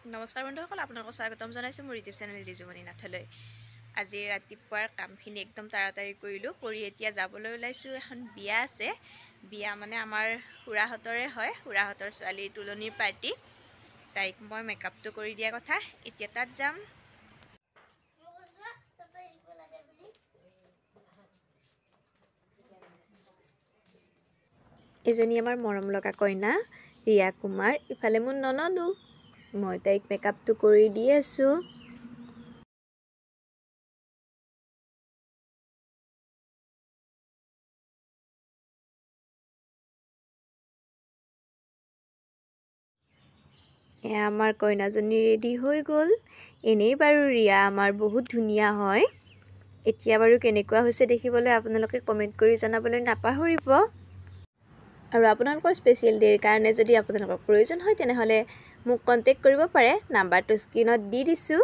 নমস্কাৰ বন্ধুসকল, আপোনালোকক স্বাগতম জনাইছোঁ মোৰ ইউটিউব চেনেল ৰিজুমণি নাথলৈ। আজি ৰাতিপুৱাৰ কামখিনি একদম তাড়াতাড়ি কৰিলোঁ। কৰি এতিয়া যাবলৈ ওলাইছোঁ। এখন বিয়া আছে। বিয়া মানে আমাৰ খুৰাহঁতৰে হয়, খুৰাহঁতৰ ছোৱালীৰ তুলনিৰ পাৰ্টি। তাইক মই মেকআপটো কৰি দিয়া কথা। এতিয়া তাত যাম। এজনী আমাৰ মৰম লগা কইনা ৰিয়া কুমাৰ, ইফালে মোৰ ননদো। মই তাইক মেকআপটো কৰি দি আছোঁ। এয়া আমাৰ কইনাজনী ৰেডি হৈ গ'ল। এনেই বাৰু ৰিয়া আমাৰ বহুত ধুনীয়া হয়। এতিয়া বাৰু কেনেকুৱা হৈছে দেখিবলৈ আপোনালোকে কমেণ্ট কৰি জনাবলৈ নাপাহৰিব। আৰু আপোনালোকৰ স্পেচিয়েল ডে'ৰ কাৰণে যদি আপোনালোকৰ প্ৰয়োজন হয় তেনেহ'লে মোক কণ্টেক্ট কৰিব পাৰে। নাম্বাৰটো স্ক্ৰীণত দি দিছোঁ।